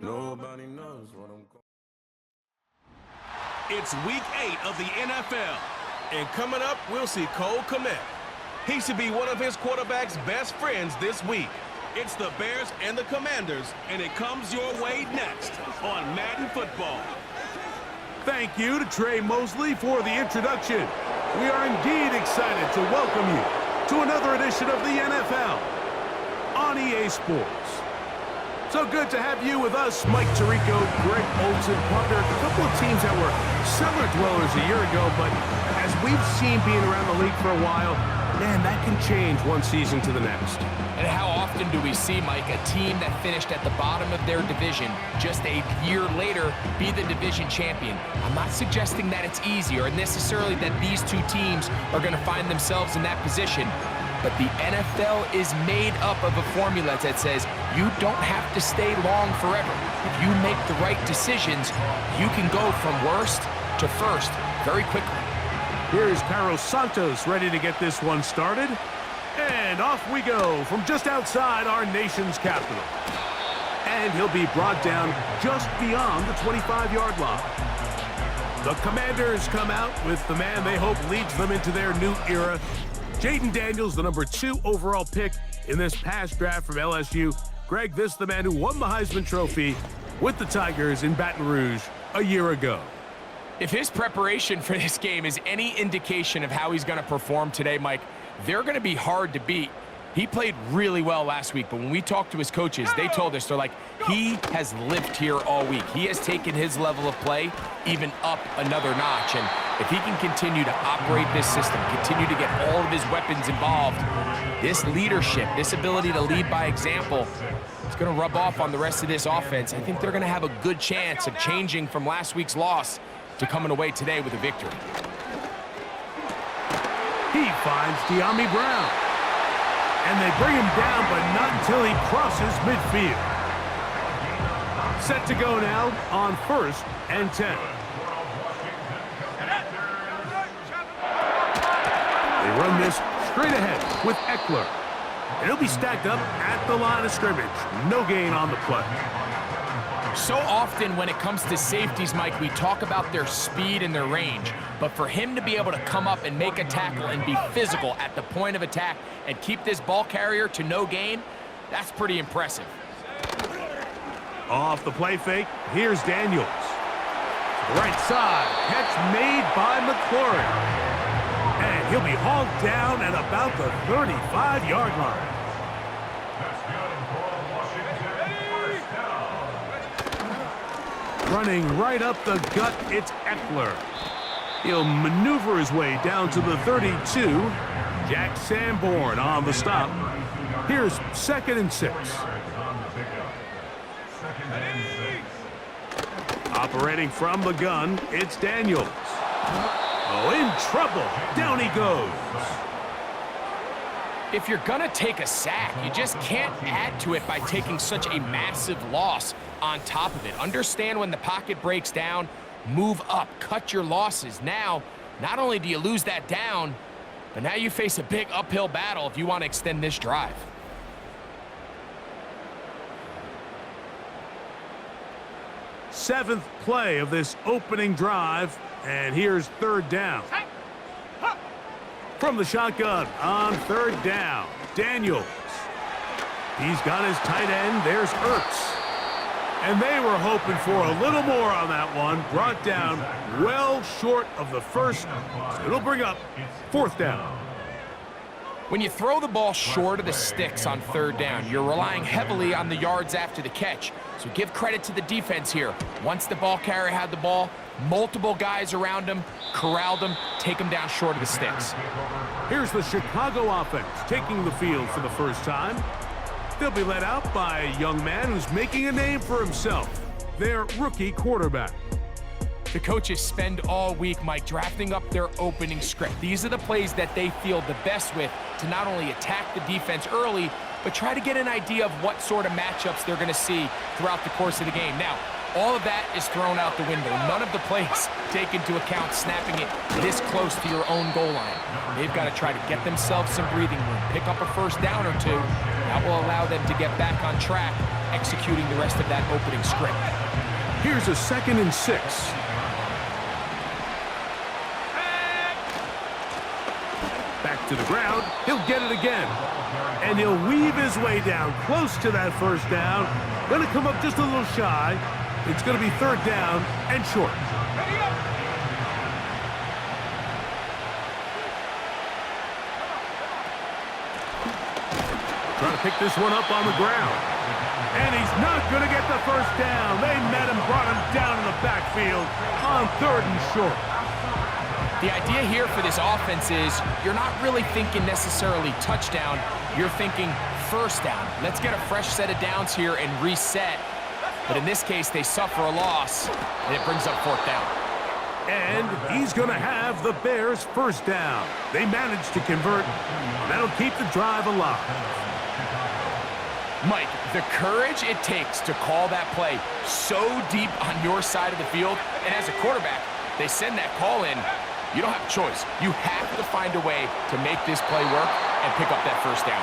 Nobody knows what I'm going. It's week 8 of the NFL. And coming up, we'll see Cole Kmet. He should be one of his quarterback's best friends this week. It's the Bears and the Commanders, and it comes your way next on Madden Football. Thank you to Trey Mosley for the introduction. We are indeed excited to welcome you to another edition of the NFL on EA Sports. So good to have you with us, Mike Tirico, Greg Olsen, partner, a couple of teams that were cellar dwellers a year ago, but as we've seen being around the league for a while, man, that can change one season to the next. And how often do we see, Mike, a team that finished at the bottom of their division just a year later be the division champion? I'm not suggesting that it's easy or necessarily that these two teams are going to find themselves in that position. But the NFL is made up of a formula that says you don't have to stay long forever. If you make the right decisions, you can go from worst to first very quickly. Here's Carlos Santos ready to get this one started. And off we go from just outside our nation's capital. And he'll be brought down just beyond the 25-yard line. The Commanders come out with the man they hope leads them into their new era. Jaden Daniels, the number 2 overall pick in this past draft from LSU. Greg, this is the man who won the Heisman Trophy with the Tigers in Baton Rouge a year ago. If his preparation for this game is any indication of how he's going to perform today, Mike, they're going to be hard to beat. He played really well last week, but when we talked to his coaches, they told us, they're like, he has lived here all week. He has taken his level of play even up another notch. And if he can continue to operate this system, continue to get all of his weapons involved, this leadership, this ability to lead by example, it's going to rub off on the rest of this offense. I think they're going to have a good chance of changing from last week's loss to coming away today with a victory. He finds De'Ami Brown. And they bring him down, but not until he crosses midfield. Set to go now on 1st and 10. They run this straight ahead with Eckler. And he'll be stacked up at the line of scrimmage. No gain on the play. So often when it comes to safeties, Mike, we talk about their speed and their range. But for him to be able to come up and make a tackle and be physical at the point of attack and keep this ball carrier to no gain, that's pretty impressive. Off the play fake, here's Daniels. Right side, catch made by McLaurin. And he'll be hauled down at about the 35-yard line. Running right up the gut, it's Eckler. He'll maneuver his way down to the 32. Jack Sanborn on the stop. Here's 2nd and 6. Operating from the gun, it's Daniels. Oh, in trouble. Down he goes. If you're going to take a sack, you just can't add to it by taking such a massive loss on top of it. Understand when the pocket breaks down, move up, cut your losses. Now, not only do you lose that down, but now you face a big uphill battle if you want to extend this drive. Seventh play of this opening drive, and here's 3rd down. From the shotgun on 3rd down, Daniels. He's got his tight end. There's Ertz. And they were hoping for a little more on that one. Brought down well short of the first. So it'll bring up 4th down. When you throw the ball short of the sticks on 3rd down, you're relying heavily on the yards after the catch. So give credit to the defense here. Once the ball carrier had the ball, multiple guys around him, corralled him, take him down short of the sticks. Here's the Chicago offense taking the field for the first time. They'll be led out by a young man who's making a name for himself, their rookie quarterback. The coaches spend all week, Mike, drafting up their opening script. These are the plays that they feel the best with to not only attack the defense early, but try to get an idea of what sort of matchups they're going to see throughout the course of the game. Now, all of that is thrown out the window. None of the plays take into account snapping it this close to your own goal line. They've got to try to get themselves some breathing room, pick up a 1st down or 2. That will allow them to get back on track executing the rest of that opening script. Here's a 2nd and 6. Back to the ground. He'll get it again. And he'll weave his way down close to that first down. Going to come up just a little shy. It's going to be 3rd down and short. Trying to pick this one up on the ground. And he's not going to get the first down. They met him, brought him down in the backfield on 3rd and short. The idea here for this offense is you're not really thinking necessarily touchdown. You're thinking first down. Let's get a fresh set of downs here and reset. But in this case, they suffer a loss, and it brings up 4th down. And he's going to have the Bears' first down. They managed to convert. That'll keep the drive alive. Mike, the courage it takes to call that play so deep on your side of the field, and as a quarterback, they send that call in. You don't have a choice. You have to find a way to make this play work and pick up that first down.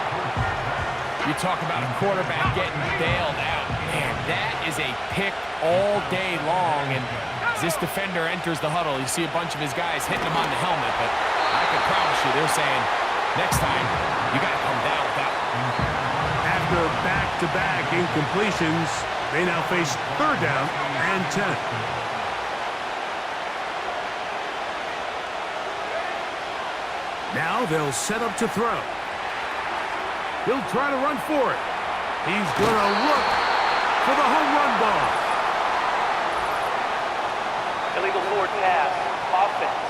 You talk about a quarterback getting bailed out. Man, that is a pick all day long, and as this defender enters the huddle, you see a bunch of his guys hitting him on the helmet, but I can promise you they're saying, next time, you got to come down with that one. After back-to-back incompletions, they now face 3rd down and 10. Now they'll set up to throw. He'll try to run for it. He's going to look for the home run ball. Illegal forward pass, offense.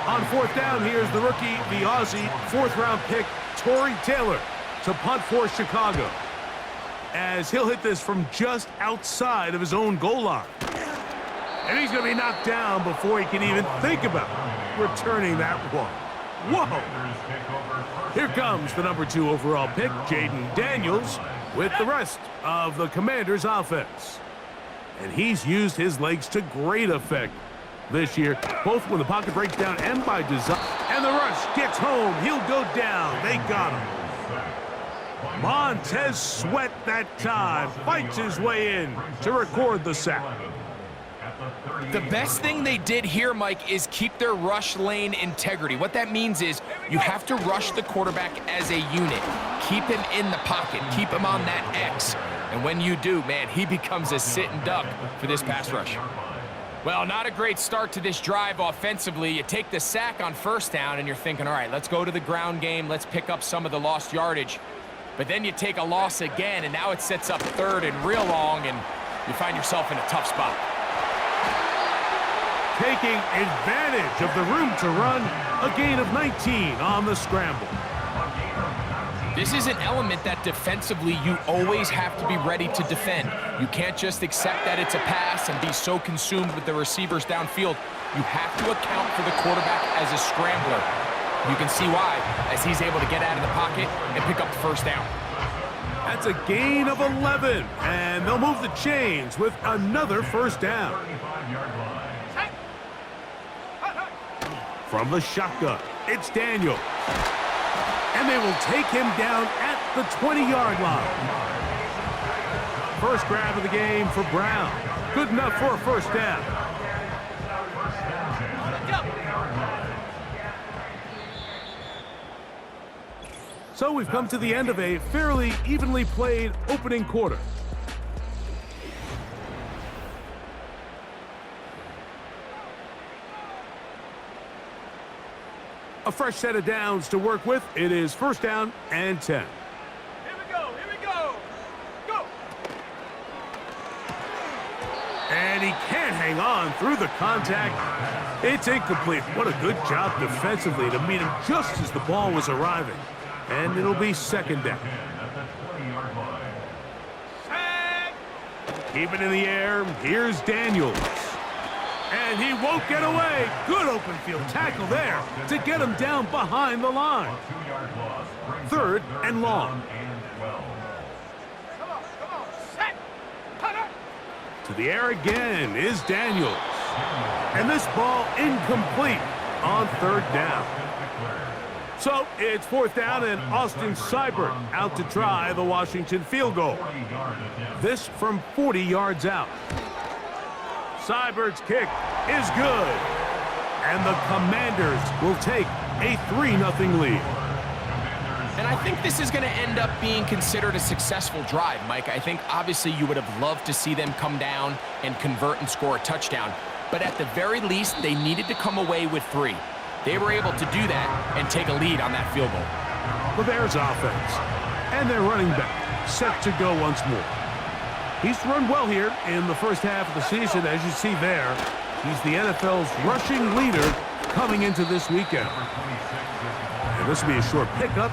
On 4th down, here's the rookie, the Aussie, 4th-round pick, Torrey Taylor, to punt for Chicago, as he'll hit this from just outside of his own goal line. And he's going to be knocked down before he can even think about returning that one. Whoa! Here comes the number 2 overall pick, Jaden Daniels, with the rest of the Commanders' offense. And he's used his legs to great effect this year, both when the pocket breaks down and by design. And the rush gets home. He'll go down. They got him. Montez Sweat that time fights his way in to record the sack. The best thing they did here, Mike, is keep their rush lane integrity. What that means is you have to rush the quarterback as a unit. Keep him in the pocket. Keep him on that X. And when you do, man, he becomes a sitting duck for this pass rush. Well, not a great start to this drive offensively. You take the sack on 1st down, and you're thinking, all right, let's go to the ground game. Let's pick up some of the lost yardage. But then you take a loss again, and now it sets up 3rd and real long, and you find yourself in a tough spot. Taking advantage of the room to run, a gain of 19 on the scramble. This is an element that defensively you always have to be ready to defend. You can't just accept that it's a pass and be so consumed with the receivers downfield. You have to account for the quarterback as a scrambler. You can see why, as he's able to get out of the pocket and pick up the 1st down. That's a gain of 11, and they'll move the chains with another 1st down. From the shotgun, it's Daniel. And they will take him down at the 20-yard line. First grab of the game for Brown. Good enough for a 1st down. So we've come to the end of a fairly evenly played opening quarter. A fresh set of downs to work with. It is 1st down and 10. Here we go, go! And he can't hang on through the contact. It's incomplete. What a good job defensively to meet him just as the ball was arriving. And it'll be 2nd down. Keep it in the air. Here's Daniels. And he won't get away. Good open field tackle there to get him down behind the line. 3rd and long. To the air again is Daniels. And this ball incomplete on third down. So it's fourth down, and Austin Seibert out to try the Washington field goal. This from 40 yards out. Seibert's kick is good. And the Commanders will take a 3-0 lead. And I think this is going to end up being considered a successful drive, Mike. I think obviously you would have loved to see them come down and convert and score a touchdown. But at the very least, they needed to come away with 3. They were able to do that and take a lead on that field goal. The Bears offense and their running back set to go once more. He's run well here in the first half of the season, as you see there. He's the NFL's rushing leader coming into this weekend. And this will be a short pickup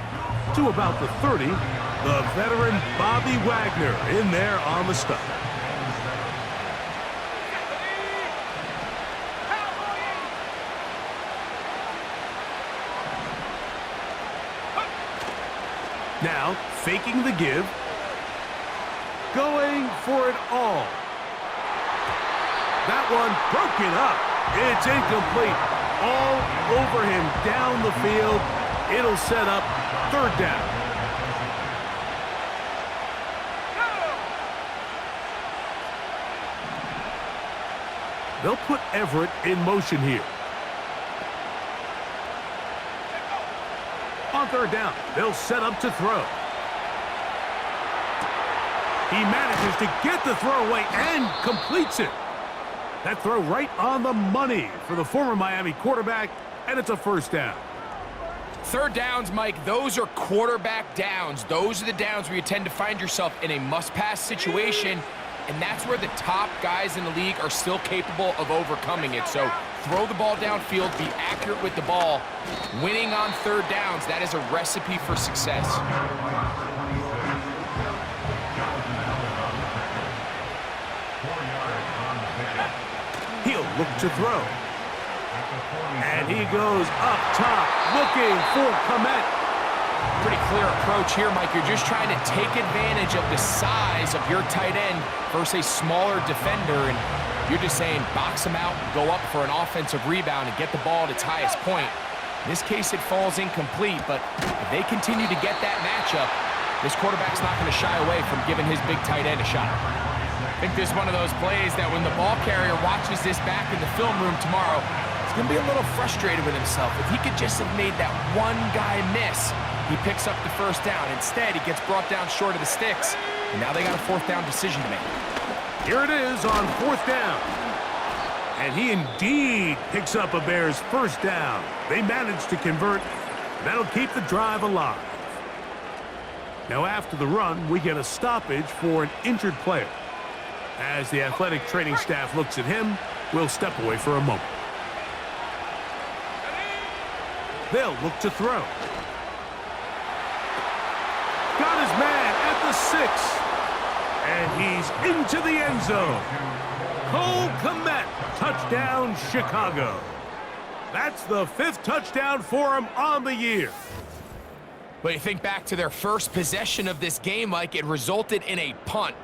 to about the 30. The veteran Bobby Wagner in there on the stop. Now, faking the give. Going for it all. That one broken up. It's incomplete. All over him down the field. It'll set up third down. They'll put Everett in motion here. On third down, they'll set up to throw. He manages to get the throw away and completes it. That throw right on the money for the former Miami quarterback, and it's a first down. Third downs, Mike, those are quarterback downs. Those are the downs where you tend to find yourself in a must-pass situation, and that's where the top guys in the league are still capable of overcoming it. So throw the ball downfield, be accurate with the ball. Winning on third downs, that is a recipe for success. He'll look to throw. And he goes up top, looking for Komet. Pretty clear approach here, Mike. You're just trying to take advantage of the size of your tight end versus a smaller defender, and you're just saying box him out, go up for an offensive rebound, and get the ball at its highest point. In this case, it falls incomplete, but if they continue to get that matchup, this quarterback's not going to shy away from giving his big tight end a shot. I think this is one of those plays that when the ball carrier watches this back in the film room tomorrow, he's going to be a little frustrated with himself. If he could just have made that one guy miss, he picks up the first down. Instead, he gets brought down short of the sticks, and now they got a fourth down decision to make. Here it is on fourth down. And he indeed picks up a Bears first down. They managed to convert. That'll keep the drive alive. Now after the run, we get a stoppage for an injured player. As the athletic training staff looks at him, we'll step away for a moment. They'll look to throw. Got his man at the 6. And he's into the end zone. Cole Kmet, touchdown Chicago. That's the 5th touchdown for him on the year. But you think back to their first possession of this game, Mike, it resulted in a punt.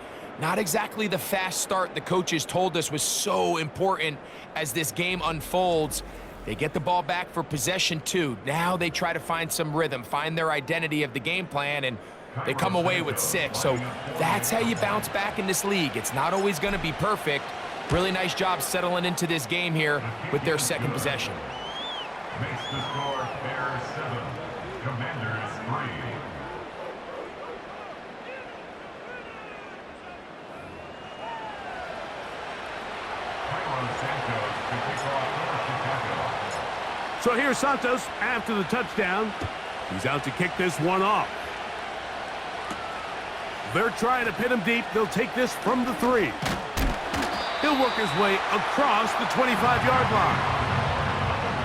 Not exactly the fast start the coaches told us was so important as this game unfolds. They get the ball back for possession 2. Now they try to find some rhythm, find their identity of the game plan, and they come away with 6. So that's how you bounce back in this league. It's not always going to be perfect. Really nice job settling into this game here with their second possession. Makes the score Bears 7, Commanders 3. So here's Santos after the touchdown. He's out to kick this one off. They're trying to pin him deep. They'll take this from the 3. He'll work his way across the 25-yard line.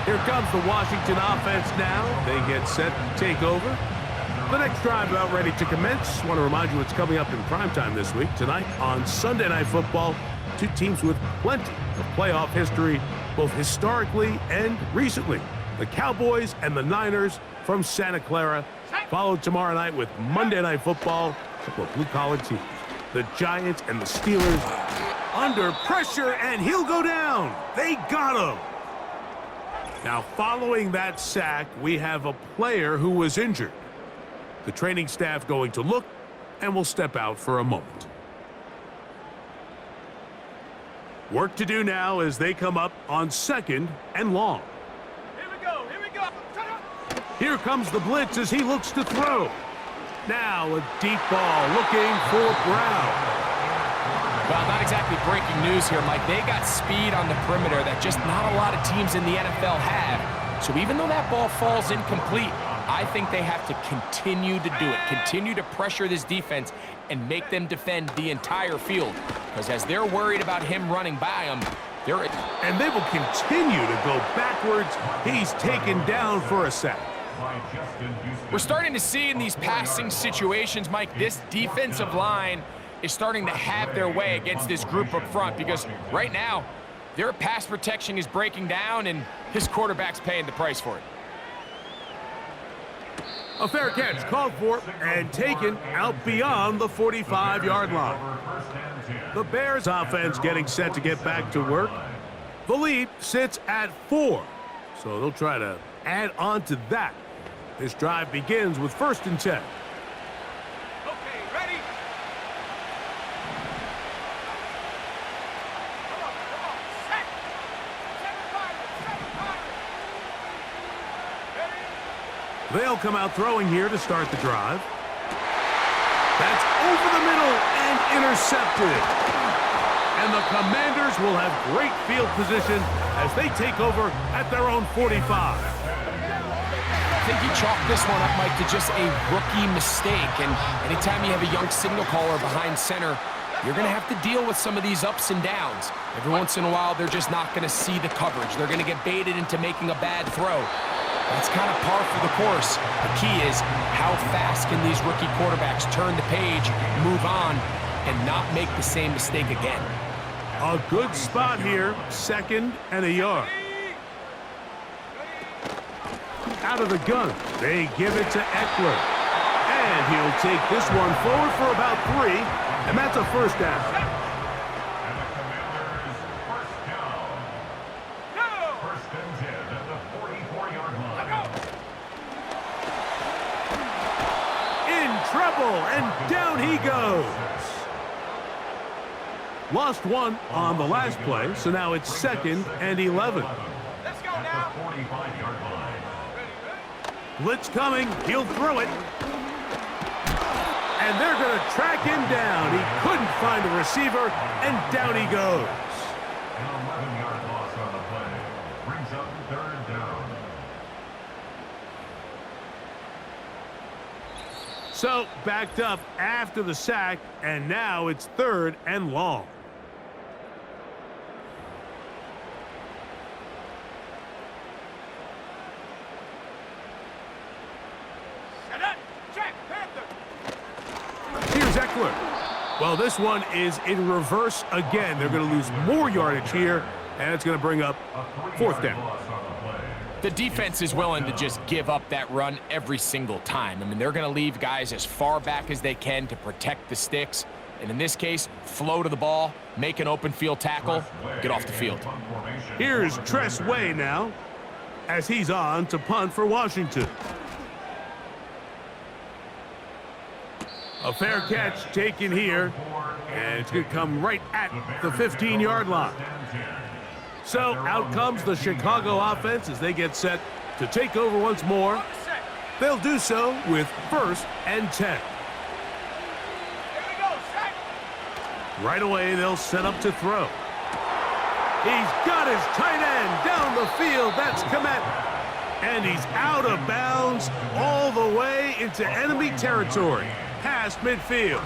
Here comes the Washington offense now. They get set to take over. The next drive about ready to commence. Want to remind you what's coming up in primetime this week. Tonight on Sunday Night Football, 2 teams with plenty of playoff history, both historically and recently. The Cowboys and the Niners from Santa Clara, followed tomorrow night with Monday Night Football, a couple of blue-collar teams. The Giants and the Steelers under pressure, and he'll go down. They got him. Now, following that sack, we have a player who was injured. The training staff going to look, and will step out for a moment. Work to do now as they come up on 2nd and long. Here we go, here we go. Here comes the blitz as he looks to throw. Now a deep ball looking for Brown. Well, not exactly breaking news here, Mike. They got speed on the perimeter that just not a lot of teams in the NFL have. So even though that ball falls incomplete, I think they have to continue to do it, continue to pressure this defense and make them defend the entire field. Because as they're worried about him running by them, and they will continue to go backwards. He's taken down for a sack. We're starting to see in these passing situations, Mike, this defensive line is starting to have their way against this group up front, because right now their pass protection is breaking down and his quarterback's paying the price for it. A fair catch called for and taken out beyond the 45-yard line. The Bears offense getting set to get back to work. The lead sits at 4, so they'll try to add on to that. This drive begins with 1st and 10. Okay, ready? Come on, set. 7-5. They'll come out throwing here to start the drive. That's over the middle and intercepted. And the Commanders will have great field position as they take over at their own 45. I think he chalked this one up, Mike, to just a rookie mistake. And anytime you have a young signal caller behind center, you're going to have to deal with some of these ups and downs. Every once in a while, they're just not going to see the coverage. They're going to get baited into making a bad throw. That's kind of par for the course. The key is how fast can these rookie quarterbacks turn the page, move on, and not make the same mistake again. A good spot here, 2nd and a yard. Out of the gun, they give it to Eckler. And he'll take this one forward for about 3, and that's a 1st down. And the Commanders first down. No! 1st and 10 at the 44-yard line. In trouble, and down he goes. Lost one on the last play, so now it's 2nd and 11. Let's go At now. the 45-yard line. Blitz coming, he'll throw it. And they're going to track him down. He couldn't find a receiver, and down he goes. An 11-yard loss on the play. Brings up 3rd down. So, backed up after the sack, and now it's 3rd and long. Check, Panther. Here's Eckler. Well, this one is in reverse again. They're going to lose more yardage here, and it's going to bring up 4th down. Loss on the play. The defense is willing to just give up that run every single time. I mean, they're going to leave guys as far back as they can to protect the sticks. And in this case, flow to the ball, make an open field tackle, get off the field. Here's Tress Way now, as he's on to punt for Washington. A fair catch taken here, and it's going to come right at the 15-yard line. So out comes the Chicago offense as they get set to take over once more. They'll do so with 1st and 10. Here we go, set. Right away, they'll set up to throw. He's got his tight end down the field. That's Komet. And he's out of bounds all the way into enemy territory, past midfield.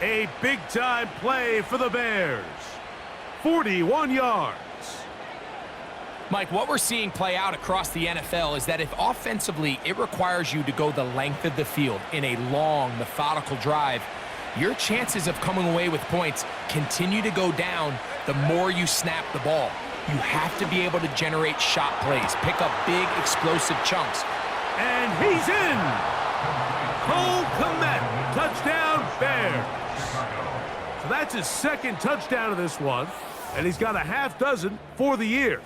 A big-time play for the Bears. 41 yards. Mike, what we're seeing play out across the NFL is that if offensively it requires you to go the length of the field in a long, methodical drive, your chances of coming away with points continue to go down the more you snap the ball. You have to be able to generate shot plays, pick up big, explosive chunks. And he's in. Cole Komet, touchdown Bears. So that's his 2nd touchdown of this one, and he's got a half dozen for the year.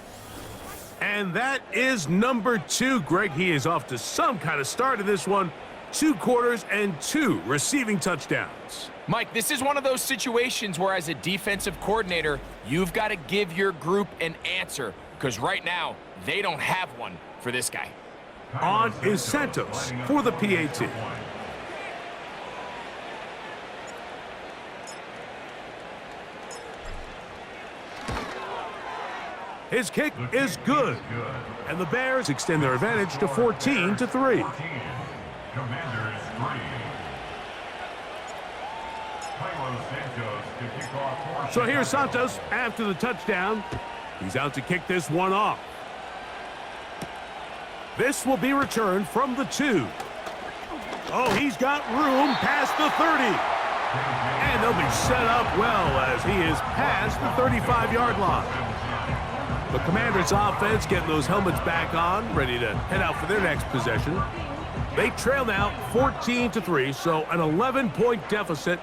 And that is number 2. Greg, he is off to some kind of start in this one. 2 quarters and 2 receiving touchdowns. Mike, this is one of those situations where as a defensive coordinator, you've got to give your group an answer, because right now, they don't have one for this guy. On is Santos for the PAT. His kick is good, and the Bears extend their advantage to 14-3. Commanders 3. So here's Santos after the touchdown. He's out to kick this one off. This will be returned from the 2. Oh, he's got room past the 30. And they'll be set up well as he is past the 35-yard line. The Commanders' offense getting those helmets back on, ready to head out for their next possession. They trail now 14-3, so an 11-point deficit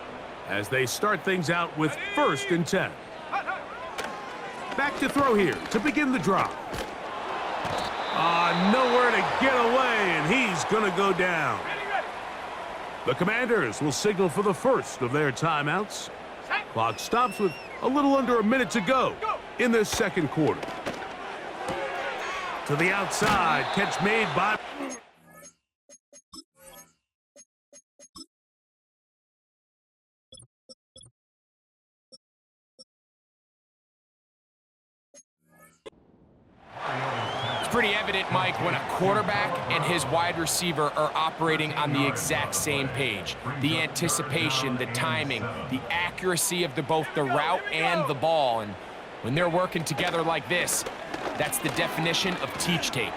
as they start things out with 1st and 10. Back to throw here to begin the drive. Nowhere to get away, and he's going to go down. The Commanders will signal for the first of their timeouts. Clock stops with a little under a minute to go in this second quarter. To the outside, catch made by... It's pretty evident, Mike, when a quarterback and his wide receiver are operating on the exact same page. The anticipation, the timing, the accuracy of both the route and the ball. And when they're working together like this, that's the definition of teach tape.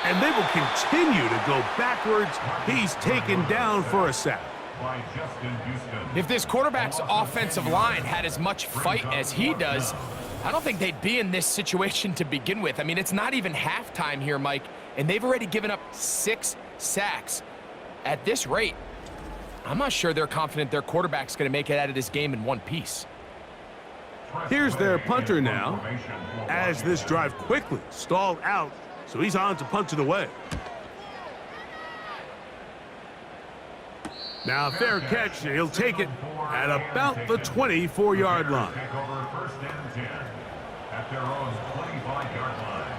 And they will continue to go backwards. He's taken down for a sack. If this quarterback's offensive line had as much fight as he does, I don't think they'd be in this situation to begin with. I mean, it's not even halftime here, Mike, and they've already given up 6 sacks. At this rate, I'm not sure they're confident their quarterback's going to make it out of this game in one piece. Here's their punter now, as this drive quickly stalled out, so he's on to punch it away. Now, fair catch, and he'll take it at about the 24-yard line. At their own 25-yard line.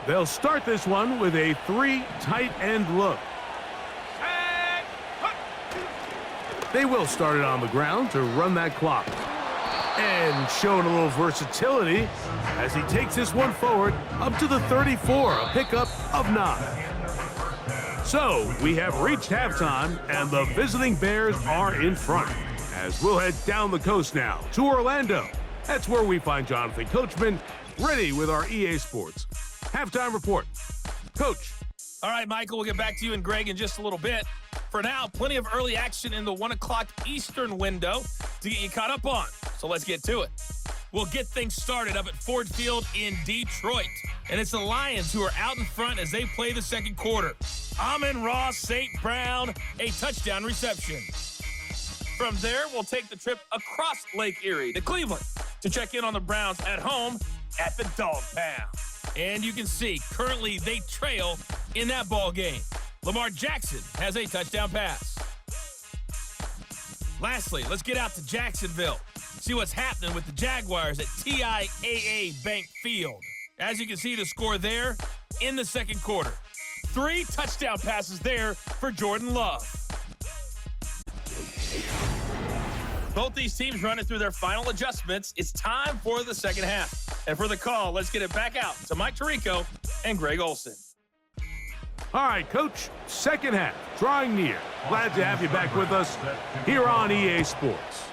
They'll start this one with a 3 tight end look. They will start it on the ground to run that clock. And showing a little versatility as he takes this one forward up to the 34, a pickup of 9. So we have reached halftime, and the visiting Bears are in front. As we'll head down the coast now to Orlando. That's where we find Jonathan Coachman ready with our EA Sports halftime report. Coach. All right, Michael, we'll get back to you and Greg in just a little bit. For now, plenty of early action in the 1 o'clock Eastern window to get you caught up on. So let's get to it. We'll get things started up at Ford Field in Detroit. And it's the Lions who are out in front as they play the second quarter. Amon-Ra St. Brown, a touchdown reception. From there, we'll take the trip across Lake Erie to Cleveland to check in on the Browns at home at the Dog Pound. And you can see, currently they trail in that ball game. Lamar Jackson has a touchdown pass. Lastly, let's get out to Jacksonville. See what's happening with the Jaguars at TIAA Bank Field. As you can see, the score there in the second quarter. 3 touchdown passes there for Jordan Love. Both these teams running through their final adjustments. It's time for the second half. And for the call, let's get it back out to Mike Tirico and Greg Olson. All right, Coach, second half, drawing near. Glad to have you back with us here on EA Sports.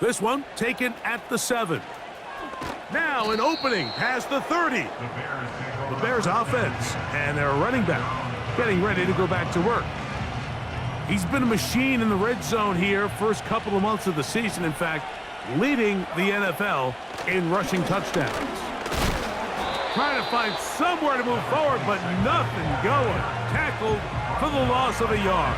This one taken at the 7. Now an opening past the 30. The Bears offense and their running back getting ready to go back to work. He's been a machine in the red zone here first couple of months of the season. In fact, leading the NFL in rushing touchdowns. Trying to find somewhere to move forward, but nothing going. Tackled for the loss of a yard.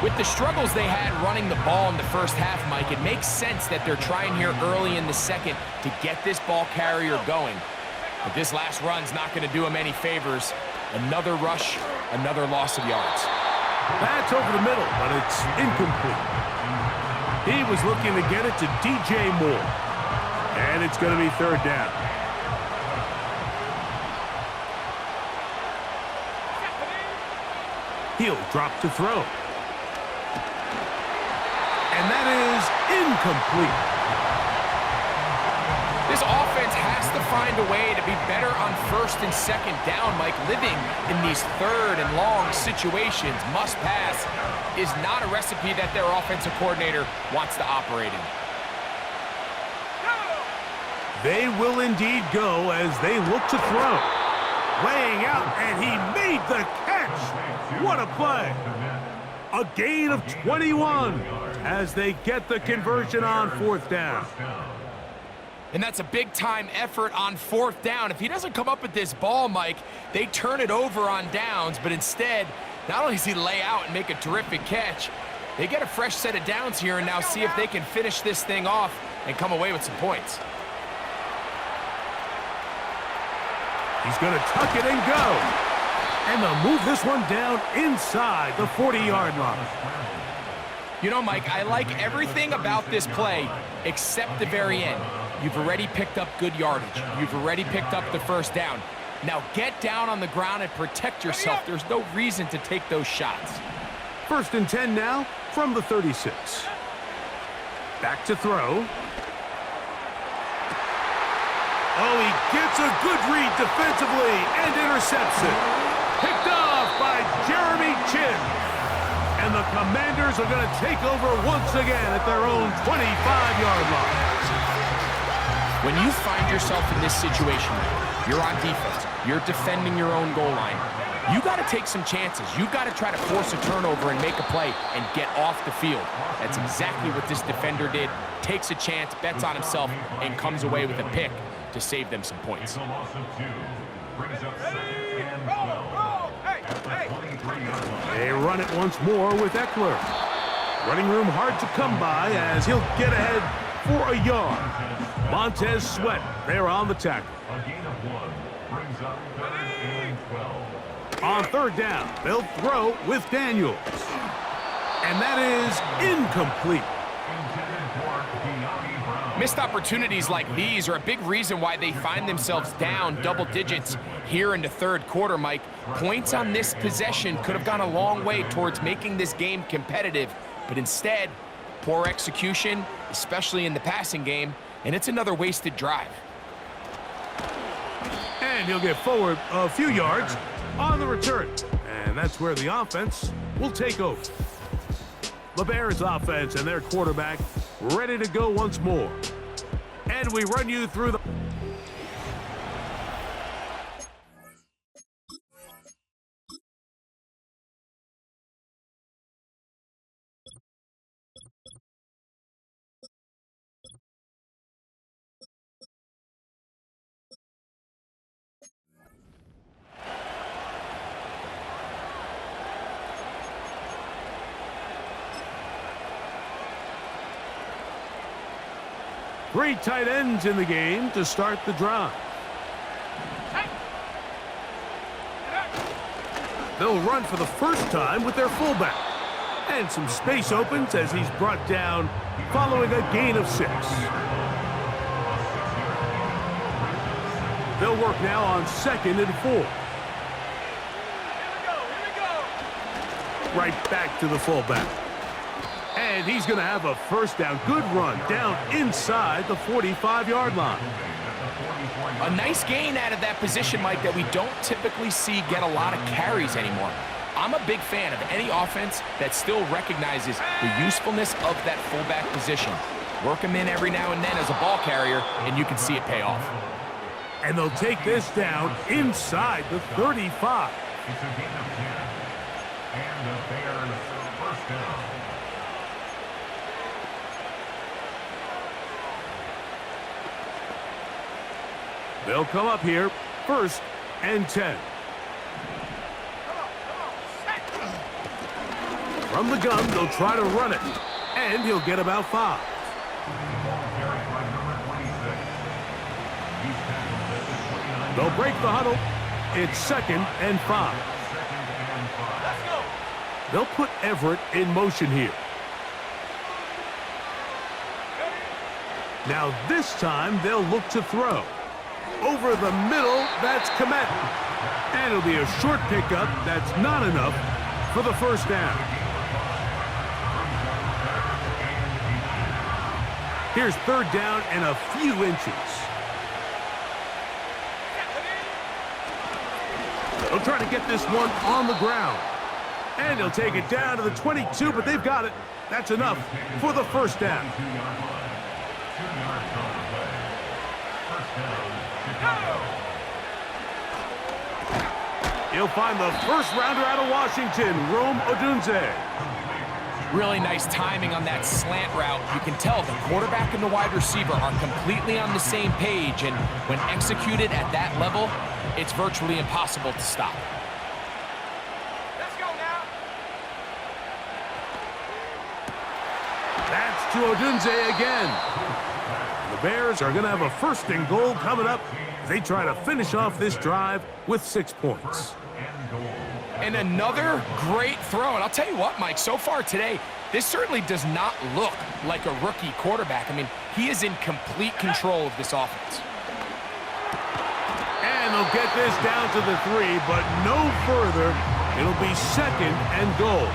With the struggles they had running the ball in the first half, Mike, it makes sense that they're trying here early in the second to get this ball carrier going. But this last run's not going to do him any favors. Another rush, another loss of yards. That's over the middle, but it's incomplete. He was looking to get it to DJ Moore. And it's going to be third down. He'll drop to throw. And that is incomplete. This offense has to find a way to be better on first and second down, Mike. Living in these third and long situations, must pass, is not a recipe that their offensive coordinator wants to operate in. They will indeed go as they look to throw. Laying out, and he made the catch. What a play. A gain of 21 as they get the conversion on fourth down. And that's a big-time effort on fourth down. If he doesn't come up with this ball, Mike, they turn it over on downs, but instead, not only does he lay out and make a terrific catch, they get a fresh set of downs here and now see if they can finish this thing off and come away with some points. He's going to tuck it and go. And they'll move this one down inside the 40-yard line. You know, Mike, I like everything about this play except the very end. You've already picked up good yardage. You've already picked up the first down. Now get down on the ground and protect yourself. There's no reason to take those shots. First and 10 now from the 36. Back to throw. Oh, he gets a good read defensively and intercepts it. Picked off by Jeremy Chin. And the Commanders are going to take over once again at their own 25-yard line. When you find yourself in this situation, you're on defense, you're defending your own goal line, you got to take some chances. You got to try to force a turnover and make a play and get off the field. That's exactly what this defender did. Takes a chance, bets on himself, and comes away with a pick to save them some points. They run it once more with Eckler. Running room hard to come by as he'll get ahead for a yard. Montez Sweat there on the tackle. A gain of 1 brings up 3rd and 12. On third down, they'll throw with Daniels. And that is incomplete. Missed opportunities like these are a big reason why they find themselves down double digits here in the third quarter, Mike. Points on this possession could have gone a long way towards making this game competitive, but instead, poor execution, especially in the passing game, and it's another wasted drive. And he'll get forward a few yards on the return. And that's where the offense will take over. The Bears offense and their quarterback ready to go once more. And we run you through the... Three tight ends in the game to start the drive. They'll run for the first time with their fullback. And some space opens as he's brought down following a gain of 6. They'll work now on 2nd and 4. Right back to the fullback. And he's going to have a first down. Good run down inside the 45-yard line. A nice gain out of that position, Mike, that we don't typically see get a lot of carries anymore. I'm a big fan of any offense that still recognizes the usefulness of that fullback position. Work him in every now and then as a ball carrier, and you can see it pay off. And they'll take this down inside the 35. It's a gain of 10. And the Bears first down. They'll come up here, 1st and 10. From the gun, they'll try to run it, and he'll get about 5. They'll break the huddle. It's 2nd and 5. Let's go. They'll put Everett in motion here. Now this time, they'll look to throw. Over the middle, that's Komet. And it'll be a short pickup that's not enough for the first down. Here's 3rd down and a few inches. They'll try to get this one on the ground. And he'll take it down to the 22, but they've got it. That's enough for the first down. He'll find the first rounder out of Washington, Rome Odunze. Really nice timing on that slant route. You can tell the quarterback and the wide receiver are completely on the same page, and when executed at that level, it's virtually impossible to stop. Let's go now. That's to Odunze again. The Bears are going to have a 1st and goal coming up as they try to finish off this drive with 6 points. And another great throw. And I'll tell you what, Mike, so far today, this certainly does not look like a rookie quarterback. I mean, he is in complete control of this offense. And they'll get this down to the 3, but no further. It'll be 2nd and goal.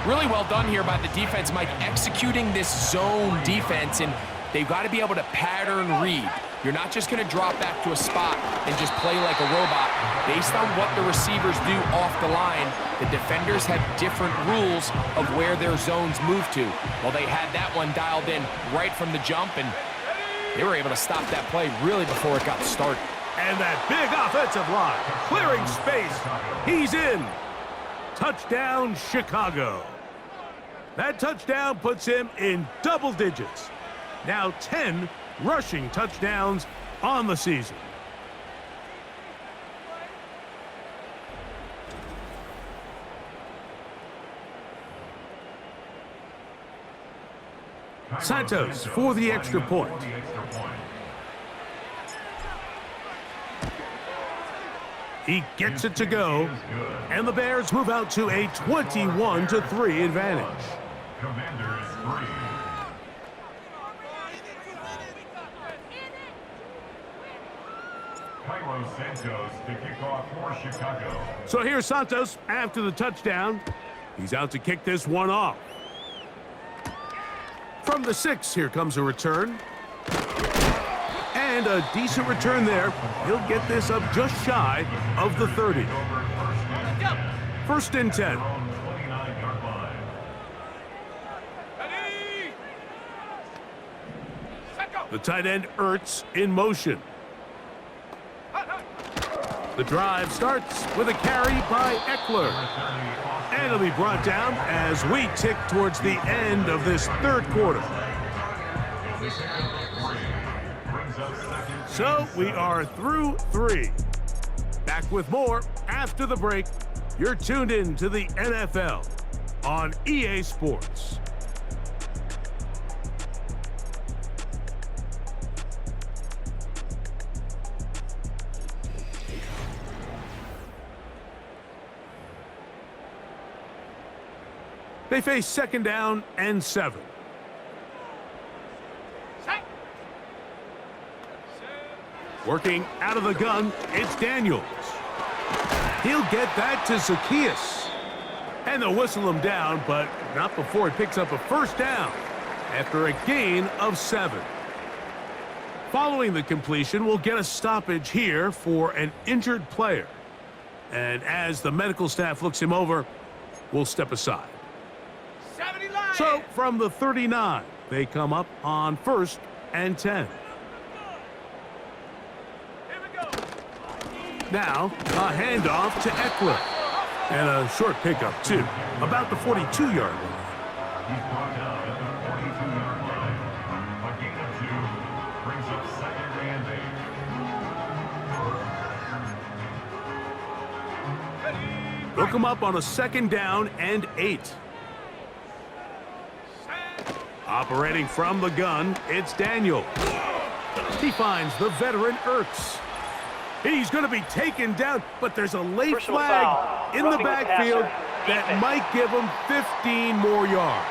Really well done here by the defense, Mike, executing this zone defense, and they've got to be able to pattern read. You're not just going to drop back to a spot and just play like a robot. Based on what the receivers do off the line, the defenders have different rules of where their zones move to. Well, they had that one dialed in right from the jump, and they were able to stop that play really before it got started. And that big offensive line, clearing space. He's in. Touchdown, Chicago. That touchdown puts him in double digits. Now 10 rushing touchdowns on the season. Santos for the extra point. He gets it to go, and the Bears move out to a 21-3 advantage. Commanders 3. Santos to kick off for Chicago. So here's Santos after the touchdown. He's out to kick this one off. From the 6, here comes a return. And a decent return there. He'll get this up just shy of the 30. 1st and 10. The tight end Ertz in motion. The drive starts with a carry by Eckler. And it'll be brought down as we tick towards the end of this 3rd quarter. So we are through 3. Back with more after the break. You're tuned in to the NFL on EA Sports. They face 2nd down and 7. Working out of the gun, it's Daniels. He'll get that to Zacchaeus. And they'll whistle him down, but not before he picks up a 1st down after a gain of 7. Following the completion, we'll get a stoppage here for an injured player. And as the medical staff looks him over, we'll step aside. So from the 39, they come up on 1st and 10. Now, a handoff to Eckler. And a short pickup, too, about the 42-yard line. He's brought down at the 42-yard line. A gain of 2 brings up 2nd and 8. They'll Hook him up on a 2nd down and 8. Operating from the gun, it's Daniel. He finds the veteran Ertz. He's going to be taken down, but there's a late Personal flag foul. in the Roughing the backfield passer. that Defense. might give him 15 more yards.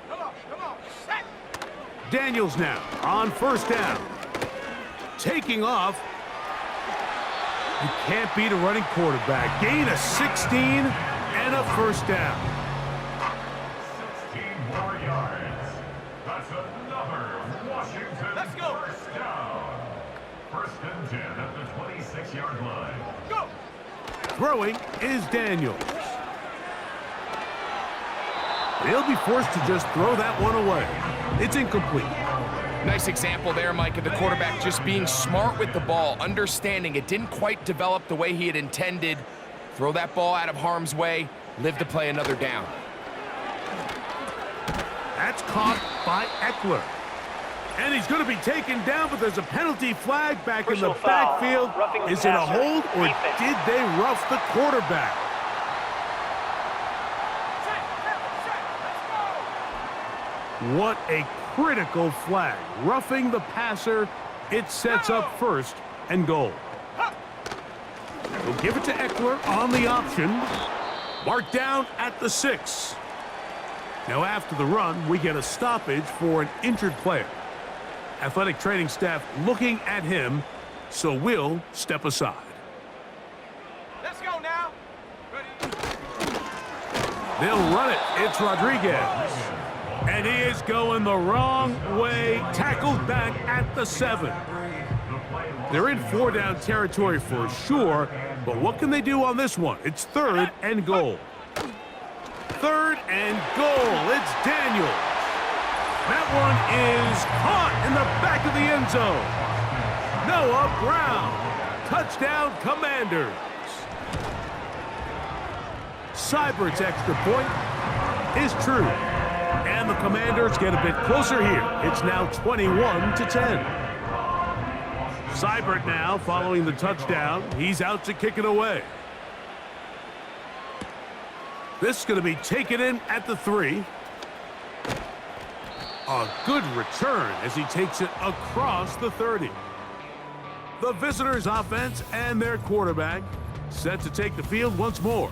Come on, set. Daniels now on 1st down. Taking off. You can't beat a running quarterback. Gain of 16 and a 1st down. 16 more yards. That's another Washington Let's go. 1st down. 1st and 10 at the 26-yard line. Go. Throwing is Daniels. He'll be forced to just throw that one away. It's incomplete. Nice example there, Mike, of the quarterback just being smart with the ball, understanding it didn't quite develop the way he had intended. Throw that ball out of harm's way, live to play another down. That's caught by Eckler. And he's going to be taken down, but there's a penalty flag back in the Personal foul. backfield. Roughing the Is it a passer. hold, or Defense. did they rough the quarterback? What a critical flag. Roughing the passer, it sets up 1st and goal. We'll give it to Eckler on the option. Marked down at the 6. Now after the run, we get a stoppage for an injured player. Athletic training staff looking at him, so we'll step aside. Let's go now. Ready? They'll run it. It's Rodriguez. And he is going the wrong way. Tackled back at the 7. They're in 4-down territory for sure, but what can they do on this one? It's 3rd and goal. 3rd and goal. It's Daniel. That one is caught in the back of the end zone. Noah Brown. Touchdown, Commanders. Seibert's extra point is true. And the Commanders get a bit closer here. It's now 21-10. Seibert now following the touchdown. He's out to kick it away. This is going to be taken in at the 3. A good return as he takes it across the 30. The visitors' offense and their quarterback set to take the field once more.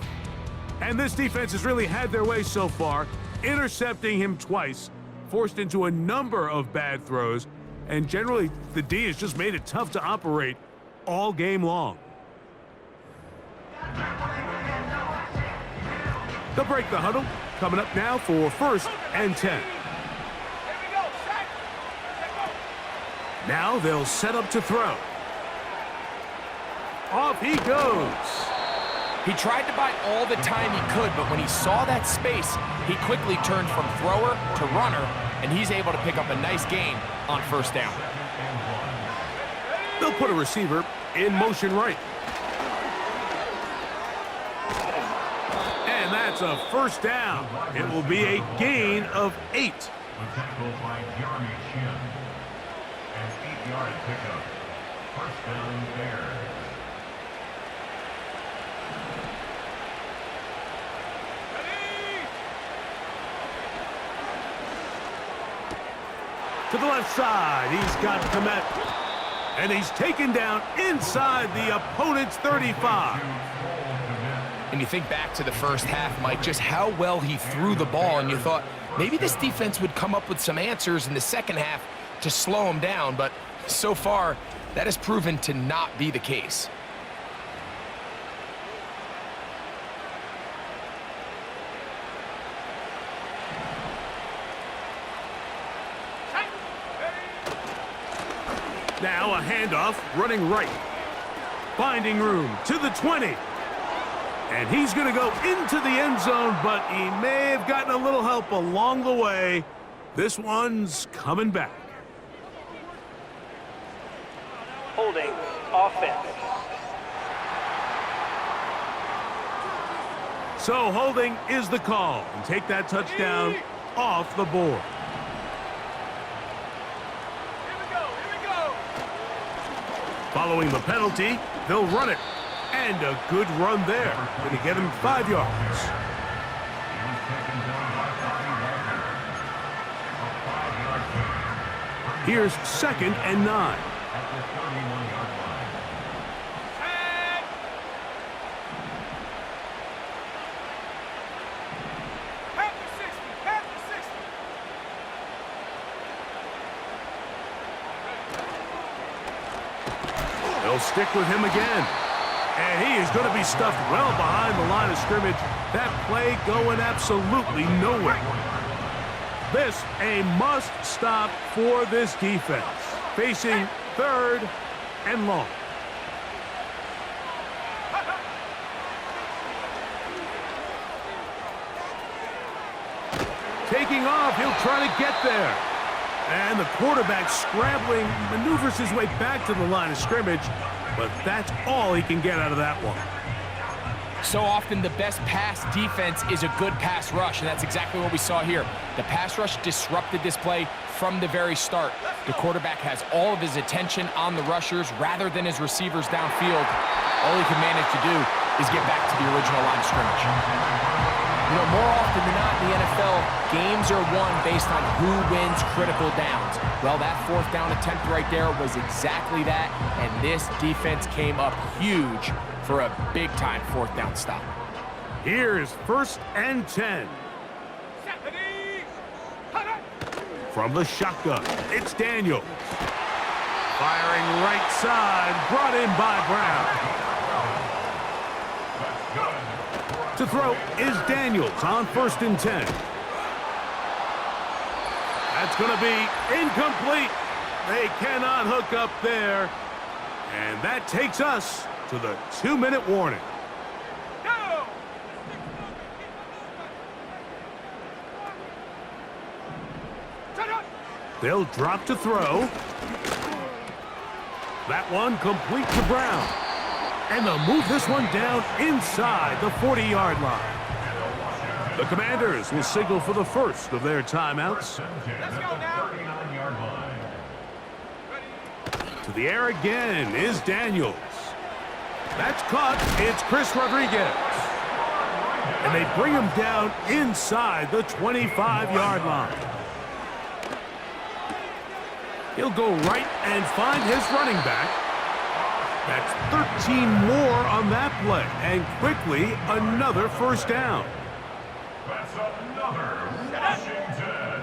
And this defense has really had their way so far, intercepting him twice, forced into a number of bad throws, and generally the D has just made it tough to operate all game long. They'll break the huddle, coming up now for 1st and 10. Here we go. Set. Now they'll set up to throw. Off he goes. He tried to buy all the time he could, but when he saw that space, he quickly turned from thrower to runner, and he's able to pick up a nice gain on 1st down. They'll put a receiver in motion right. And that's a 1st down. It will be a gain of 8. A tackle by Jeremy Chin. An 8-yard pickup. 1st down Bears. To the left side, he's got Komet. And he's taken down inside the opponent's 35. And you think back to the 1st half, Mike, just how well he threw the ball, and you thought maybe this defense would come up with some answers in the 2nd half to slow him down, but so far, that has proven to not be the case. Now a handoff, running right. Finding room to the 20. And he's going to go into the end zone, but he may have gotten a little help along the way. This one's coming back. Holding. Offense. So holding is the call. And take that touchdown off the board. Here we go. Here we go. Following the penalty, they'll run it. And a good run there. Going to get him 5 yards. Here's 2nd and 9. Tag. Pass to 60. Pass to 60. They'll stick with him again. And he is going to be stuffed well behind the line of scrimmage. That play going absolutely nowhere. This a must stop for this defense. Facing 3rd and long. Taking off, he'll try to get there. And the quarterback scrambling, maneuvers his way back to the line of scrimmage. But that's all he can get out of that one. So often the best pass defense is a good pass rush, and that's exactly what we saw here. The pass rush disrupted this play from the very start. The quarterback has all of his attention on the rushers rather than his receivers downfield. All he can manage to do is get back to the original line of scrimmage. You know, more often than not in the NFL, games are won based on who wins critical downs. Well, that 4th down attempt right there was exactly that, and this defense came up huge for a big-time 4th down stop. Here's 1st and 10. From the shotgun, it's Daniels. Firing right side, brought in by Brown. To throw is Daniels on 1st and 10. That's going to be incomplete. They cannot hook up there. And that takes us to the 2-minute warning. Go! They'll drop to throw. That one complete to Brown. And they'll move this one down inside the 40-yard line. The Commanders will signal for the first of their timeouts. Let's go now. To the air again is Daniels. That's caught. It's Chris Rodriguez. And they bring him down inside the 25-yard line. He'll go right and find his running back. That's 13 more on that play. And quickly, another 1st down. That's another Washington.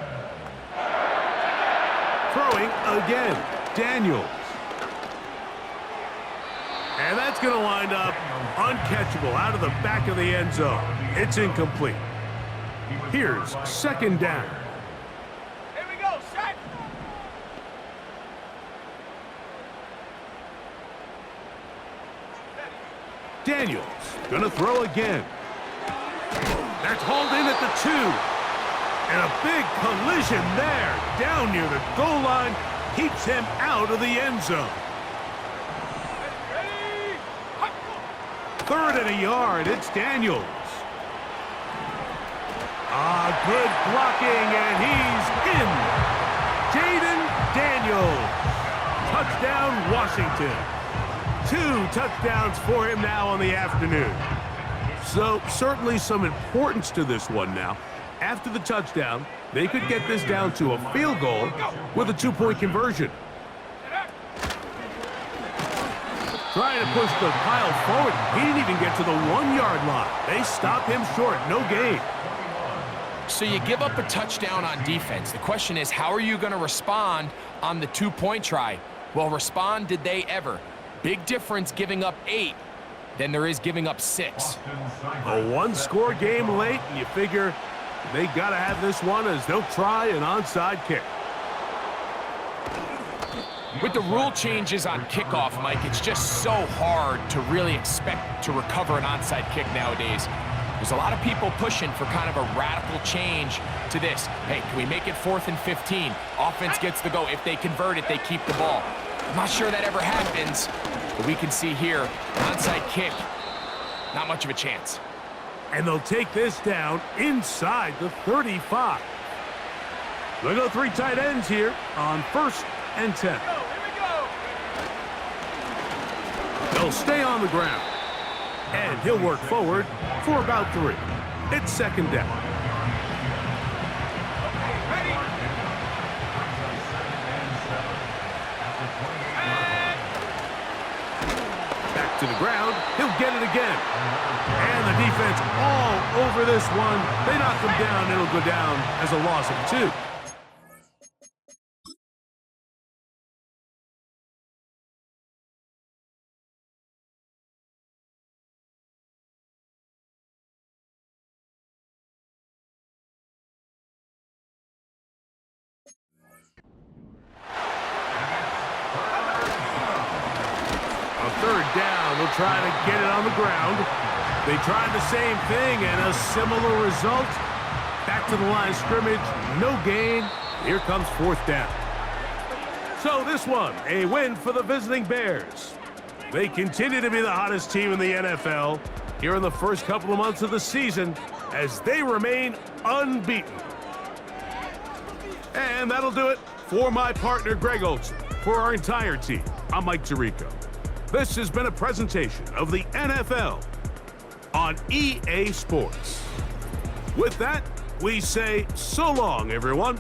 Throwing again, Daniels. And that's going to wind up uncatchable out of the back of the end zone. It's incomplete. Here's 2nd down. Here we go. Set. Daniels going to throw again. That's hauled in at the 2. And a big collision there down near the goal line keeps him out of the end zone. 3rd and a yard. It's Daniels. Good blocking, and he's in. Jaden Daniels. Touchdown, Washington. 2 touchdowns for him now on the afternoon. So certainly some importance to this one now. After the touchdown, they could get this down to a field goal with a 2-point conversion. Trying to push the pile forward. He didn't even get to the 1-yard line. They stop him short. No gain. So you give up a touchdown on defense. The question is, how are you going to respond on the 2-point try? Well, respond did they ever? Big difference giving up 8 than there is giving up 6. A 1-score game late, and you figure they got to have this one as they'll try an onside kick. With the rule changes on kickoff, Mike, it's just so hard to really expect to recover an onside kick nowadays. There's a lot of people pushing for kind of a radical change to this. Hey, can we make it 4th and 15? Offense gets the go. If they convert it, they keep the ball. I'm not sure that ever happens, but we can see here, an onside kick, not much of a chance. And they'll take this down inside the 35. They go 3 tight ends here on 1st and 10. Here we go. They'll stay on the ground. And he'll work forward for about 3. It's 2nd down. Ready. Back to the ground. He'll get it again. And the defense all over this one. They knock him down. It'll go down as a loss of 2. On 3rd down, they'll try to get it on the ground. They tried the same thing and a similar result. Back to the line of scrimmage, no gain. Here comes 4th down. So this one, a win for the visiting Bears. They continue to be the hottest team in the NFL here in the first couple of months of the season as they remain unbeaten. And that'll do it for my partner, Greg Olson. For our entire team, I'm Mike Tirico. This has been a presentation of the NFL on EA Sports. With that, we say so long, everyone.